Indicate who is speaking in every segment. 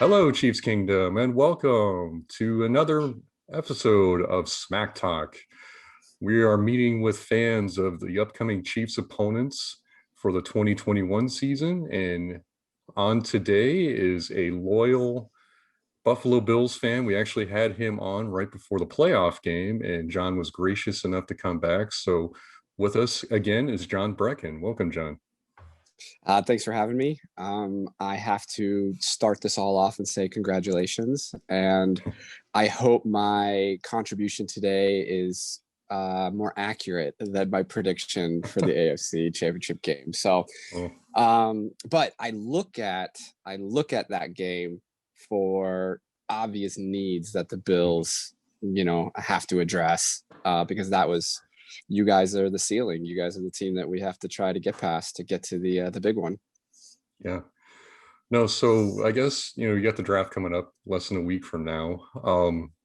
Speaker 1: Hello, Chiefs Kingdom, and welcome to another episode of Smack Talk. We are meeting with fans of the upcoming Chiefs opponents for the 2021 season. And on today is a loyal Buffalo Bills fan. We actually had him on right before the playoff game, and John was gracious enough to come back. So, with us again is John Brecken. Welcome, John.
Speaker 2: Thanks for having me. I have to start this all off and say congratulations. And I hope my contribution today is more accurate than my prediction for the AFC Championship game. So, but I look at that game for obvious needs that the Bills, have to address because that was. You guys are the ceiling. You guys are the team that we have to try to get past to get to the big one.
Speaker 1: Yeah. No, so I guess, you got the draft coming up less than a week from now.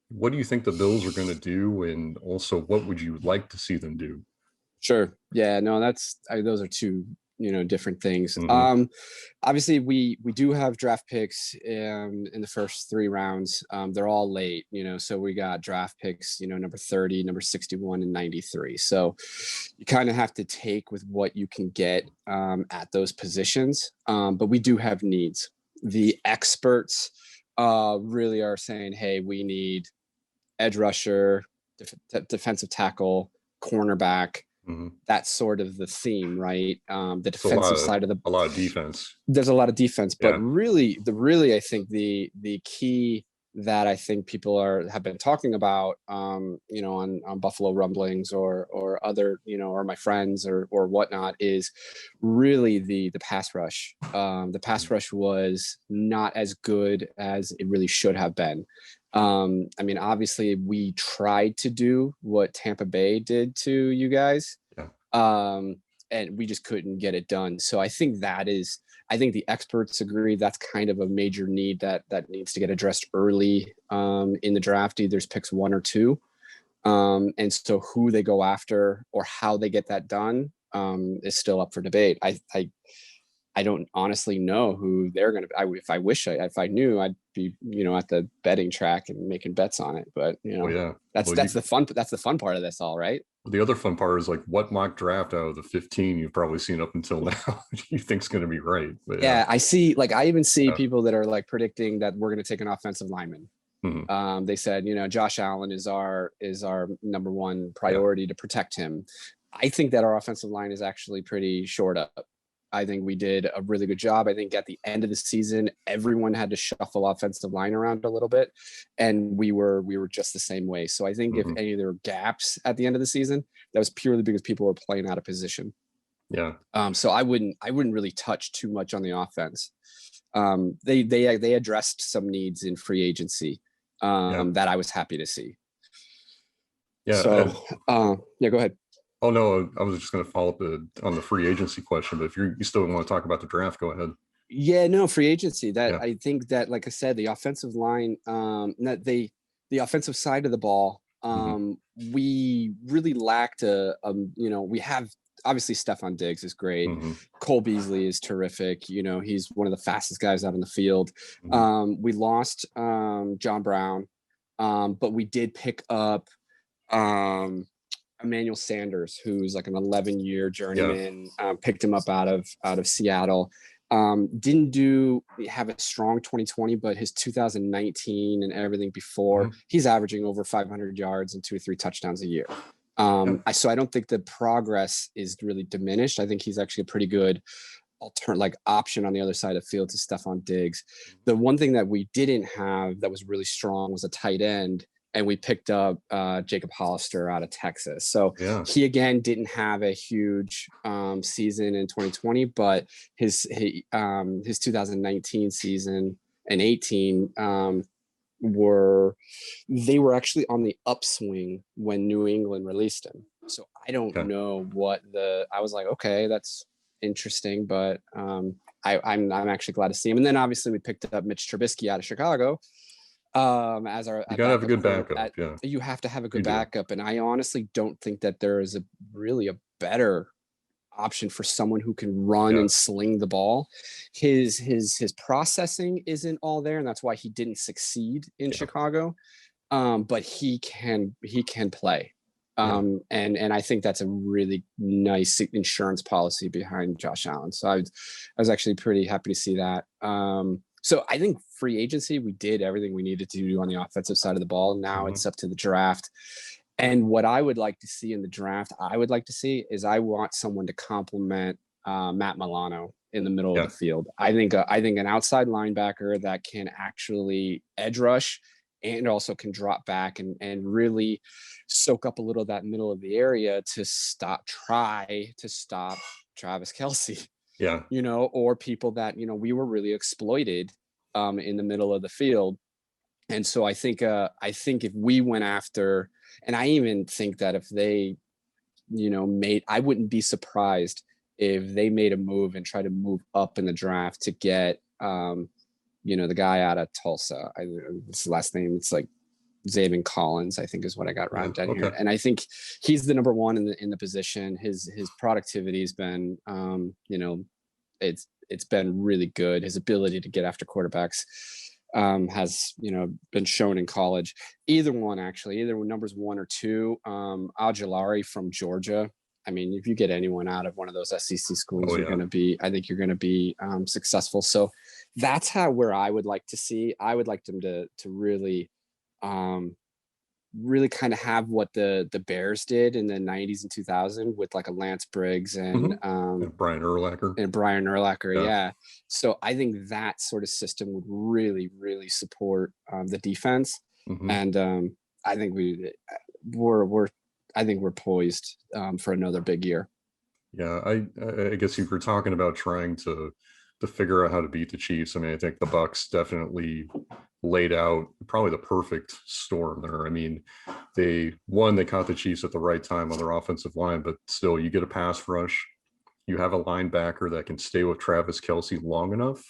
Speaker 1: What do you think the Bills are going to do? And also, what would you like to see them do?
Speaker 2: Sure. Yeah, no, those are two, different things.
Speaker 1: Mhm.
Speaker 2: Obviously we do have draft picks in the first three rounds. They're all late, so we got draft picks, number 30, number 61, and 93. So you kind of have to take with what you can get at those positions. But we do have needs. The experts really are saying, hey, we need edge rusher, defensive tackle, cornerback. That's sort of the theme, right? The
Speaker 1: It's
Speaker 2: defensive side of
Speaker 1: a lot of defense.
Speaker 2: there's a lot of defense, but
Speaker 1: Yeah.
Speaker 2: really, I think the key that I think people have been talking about, on Buffalo Rumblings or other, or my friends or whatnot, is really the pass rush. The pass rush was not as good as it really should have been. I mean, obviously, we tried to do what Tampa Bay did to you guys,
Speaker 1: Yeah.
Speaker 2: and we just couldn't get it done. So I think I think the experts agree that's kind of a major need that needs to get addressed early in the draft, either picks 1 or 2. And so who they go after or how they get that done is still up for debate. I don't honestly know who they're going to. If I knew, I'd be, at the betting track and making bets on it. But
Speaker 1: Yeah.
Speaker 2: that's the fun. That's the fun part of this, all right.
Speaker 1: The other fun part is like what mock draft out of the 15 you've probably seen up until now you think's going to be right. But
Speaker 2: yeah, I see. Like I even see
Speaker 1: Yeah.
Speaker 2: people that are like predicting that we're going to take an offensive lineman. They said, Josh Allen is our number one priority to protect him. I think that our offensive line is actually pretty shored up. I think we did a really good job. I think at the end of the season, everyone had to shuffle offensive line around a little bit, and we were just the same way. So I think if any of there were gaps at the end of the season, that was purely because people were playing out of position.
Speaker 1: Yeah.
Speaker 2: So I wouldn't really touch too much on the offense. They addressed some needs in free agency that I was happy to see.
Speaker 1: Yeah.
Speaker 2: So yeah, go ahead.
Speaker 1: Oh no, I was just going to follow up on the free agency question, but if you still want to talk about the draft, go ahead.
Speaker 2: Yeah, no, free agency. I think that, like I said, the offensive line, the offensive side of the ball, we really lacked we have obviously Stefon Diggs is great. Cole Beasley is terrific. He's one of the fastest guys out on the field. We lost John Brown, but we did pick up Emmanuel Sanders, who's like an 11-year journeyman. Picked him up out of Seattle. Didn't have a strong 2020, but his 2019 and everything before, he's averaging over 500 yards and 2 or 3 touchdowns a year. So I don't think the progress is really diminished. I think he's actually a pretty good option on the other side of the field to Stefon Diggs. The one thing that we didn't have that was really strong was a tight end. And we picked up Jacob Hollister out of Texas. So he, again, didn't have a huge season in 2020, but his 2019 season and 18 were actually on the upswing when New England released him. So I don't know I was like, okay, that's interesting, but I'm actually glad to see him. And then obviously we picked up Mitch Trubisky out of Chicago. As our
Speaker 1: you gotta have a good backup.
Speaker 2: You have to have a good backup, and I honestly don't think that there is really a better option for someone who can run
Speaker 1: Yeah.
Speaker 2: and sling the ball. His processing isn't all there, and that's why he didn't succeed in
Speaker 1: Yeah.
Speaker 2: Chicago. But he can play.
Speaker 1: Yeah.
Speaker 2: And I think that's a really nice insurance policy behind Josh Allen. So I was actually pretty happy to see that. So I think free agency, we did everything we needed to do on the offensive side of the ball. Now it's up to the draft. And what I would like to see in the draft, I want someone to complement Matt Milano in the middle of the field. I think an outside linebacker that can actually edge rush and also can drop back and really soak up a little of that middle of the area to try to stop Travis Kelce.
Speaker 1: Yeah.
Speaker 2: Or people that, we were really exploited in the middle of the field. And so I think if we went after, and I even think that if they, I wouldn't be surprised if they made a move and try to move up in the draft to get, the guy out of Tulsa. His last name, it's like Zaven Collins, I think is what I got right down here. And I think he's the number one in the position. His productivity has been, it's been really good. His ability to get after quarterbacks has been shown in college. Either numbers 1 or 2. Al-Jilari from Georgia. I mean, if you get anyone out of one of those SEC schools, you're going to be successful. So that's where I would like to see. I would like them to really, really kind of have what the Bears did in the 90s and 2000 with like a Lance Briggs and
Speaker 1: Brian
Speaker 2: Urlacher. Yeah. So I think that sort of system would really, really support the defense. And I think we're poised for another big year.
Speaker 1: Yeah, I guess you were talking about trying to figure out how to beat the Chiefs. I mean, I think the Bucs definitely laid out probably the perfect storm there. I mean, they caught the Chiefs at the right time on their offensive line, but still, you get a pass rush. You have a linebacker that can stay with Travis Kelce long enough.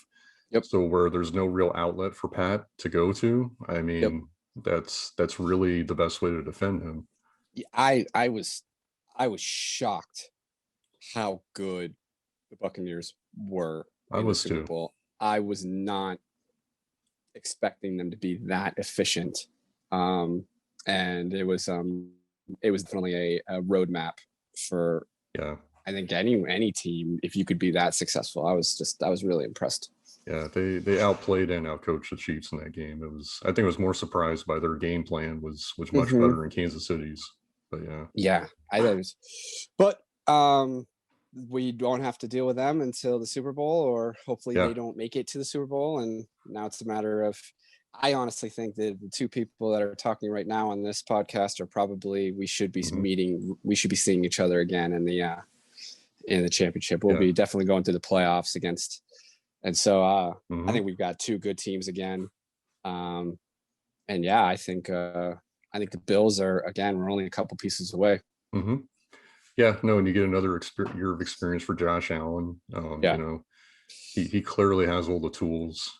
Speaker 2: Yep.
Speaker 1: So where there's no real outlet for Pat to go to, I mean, that's really the best way to defend him.
Speaker 2: I was shocked how good the Buccaneers were in the Super Bowl. I was not expecting them to be that efficient, and it was definitely a roadmap for I think any team. If you could be that successful, I was really impressed.
Speaker 1: Yeah, they outplayed and outcoached the Chiefs in that game. I think it was more surprised by their game plan was much better than Kansas City's. But
Speaker 2: I thought it was, but we don't have to deal with them until the Super Bowl, or hopefully they don't make it to the Super Bowl. And now it's a matter of, I honestly think that the two people that are talking right now on this podcast are probably, we should be meeting, we should be seeing each other again in the championship. We'll be definitely going through the playoffs against. And so I think we've got two good teams again. And I think the Bills are, again, we're only a couple pieces away.
Speaker 1: Yeah, no, and you get another year of experience for Josh Allen. He clearly has all the tools.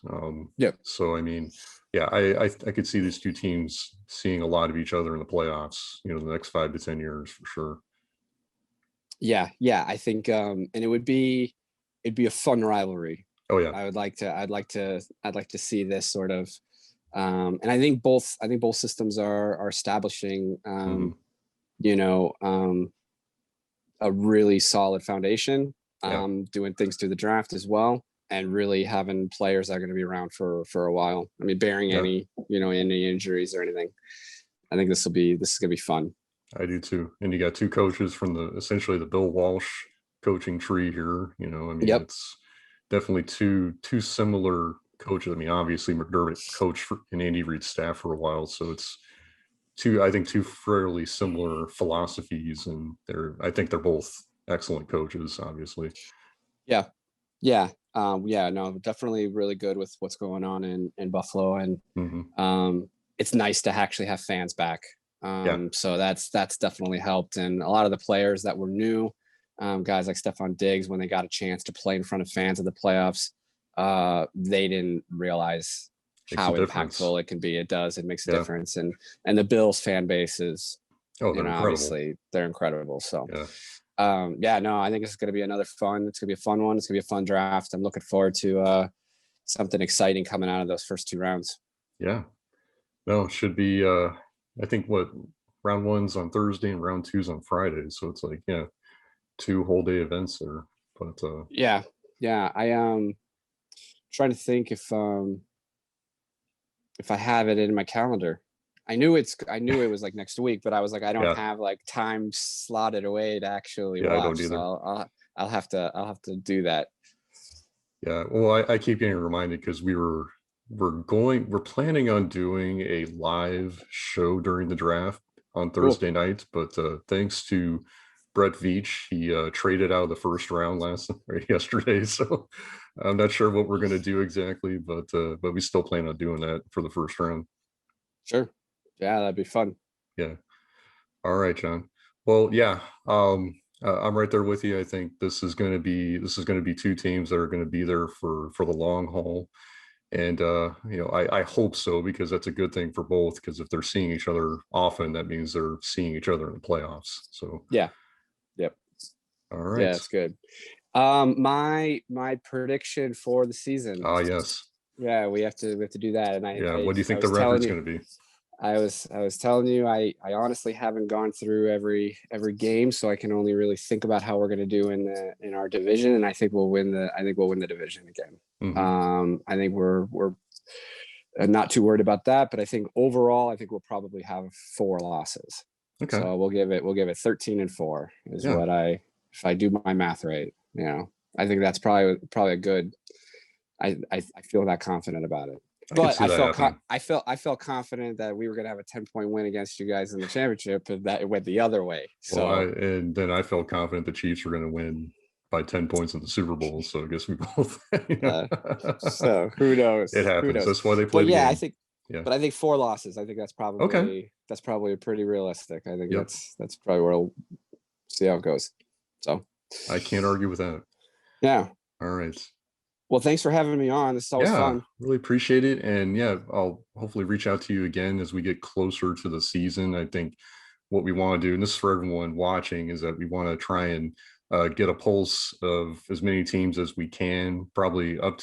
Speaker 1: So, I mean, I could see these two teams seeing a lot of each other in the playoffs, the next 5 to 10 years for sure.
Speaker 2: Yeah, I think, and it'd be a fun rivalry.
Speaker 1: Oh yeah,
Speaker 2: I'd like to see this sort of, and I think both systems are establishing, a really solid foundation, doing things through the draft as well, and really having players that are going to be around for a while. I mean, bearing any injuries or anything, I think this is going to be fun.
Speaker 1: I do too. And you got two coaches from essentially the Bill Walsh coaching tree here. I mean, it's definitely two similar coaches. I mean, obviously McDermott coached in Andy Reid's staff for a while, so it's two fairly similar philosophies, and I think they're both excellent coaches, obviously.
Speaker 2: No, definitely really good with what's going on in Buffalo, and it's nice to actually have fans back. So that's definitely helped, and a lot of the players that were new, guys like Stephon Diggs, when they got a chance to play in front of fans at the playoffs, they didn't realize how impactful it can be. It makes a difference. And the Bills fan base is, obviously they're incredible. So Yeah, no, I think it's going to be it's going to be a fun one. It's going to be a fun draft. I'm looking forward to something exciting coming out of those first 2 rounds.
Speaker 1: Yeah. No, it should be, I think what round one's on Thursday and round two's on Friday. So it's like, yeah, 2 whole day events there. But
Speaker 2: Yeah, yeah. Trying to think if I have it in my calendar. I knew it was like next week, but I was like, I don't
Speaker 1: yeah,
Speaker 2: have like time slotted away to actually
Speaker 1: yeah, I
Speaker 2: watch.
Speaker 1: don't either.
Speaker 2: So I'll have to do that.
Speaker 1: Yeah. Well, I keep getting reminded because we're planning on doing a live show during the draft on
Speaker 2: Cool.
Speaker 1: Thursday night, but thanks to Brett Veach, he traded out of the first round yesterday. So I'm not sure what we're going to do exactly, but we still plan on doing that for the first round.
Speaker 2: Sure. Yeah, that'd be fun.
Speaker 1: Yeah. All right, John. Well, yeah, I'm right there with you. I think this is going to be 2 teams that are going to be there for the long haul. And I hope so, because that's a good thing for both, because if they're seeing each other often, that means they're seeing each other in the playoffs. So
Speaker 2: Yeah. Yep.
Speaker 1: all
Speaker 2: Yeah,
Speaker 1: right.
Speaker 2: that's good. My prediction for the season.
Speaker 1: Ah, yes.
Speaker 2: Yeah, we have to do that. And
Speaker 1: Yeah. What do you think the record's going to be?
Speaker 2: I was telling you, I honestly haven't gone through every game, so I can only really think about how we're going to do in our division, and I think we'll win the division again.
Speaker 1: Mhm.
Speaker 2: I think we're not too worried about that, but I think overall, I think we'll probably have 4 losses.
Speaker 1: Okay.
Speaker 2: So we'll give it 13-4 is
Speaker 1: Yeah.
Speaker 2: what if I do my math right. I think that's probably a good. I feel that confident about it. But I felt confident that we were going to have a 10-point win against you guys in the championship, and that it went the other way. So
Speaker 1: Well, and then I felt confident the Chiefs were going to win by 10 points in the Super Bowl. So I guess we both.
Speaker 2: So who knows?
Speaker 1: It happens.
Speaker 2: Who knows?
Speaker 1: That's why they play
Speaker 2: But
Speaker 1: the
Speaker 2: yeah,
Speaker 1: game.
Speaker 2: I think 4 losses. I think that's
Speaker 1: Okay.
Speaker 2: probably pretty realistic. I think
Speaker 1: Yep.
Speaker 2: that's probably where we'll see how it goes. So
Speaker 1: I can't argue with that.
Speaker 2: yeah.
Speaker 1: All right.
Speaker 2: Well, thanks for having me on. This is always fun.
Speaker 1: Really appreciate it. And yeah, I'll hopefully reach out to you again as we get closer to the season. I think what we want to do, and this is for everyone watching, is that we want to try and get a pulse of as many teams as we can, probably up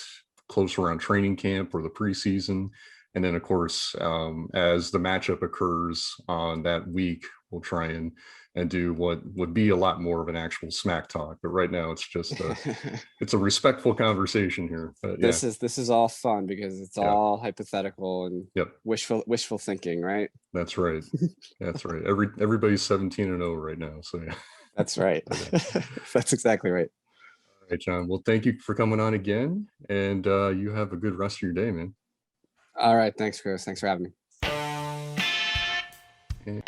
Speaker 1: close around training camp or the preseason. And then, of course, as the matchup occurs on that week, we'll try and do what would be a lot more of an actual smack talk. But right now, it's just it's a respectful conversation here. But
Speaker 2: this is all fun because it's all hypothetical and wishful thinking, right?
Speaker 1: That's right. That's right. Everybody's 17-0 right now. So yeah.
Speaker 2: That's right. That's exactly right.
Speaker 1: All right, John. Well, thank you for coming on again, and you have a good rest of your day, man.
Speaker 2: All right. Thanks, Chris. Thanks for having me.
Speaker 1: Okay.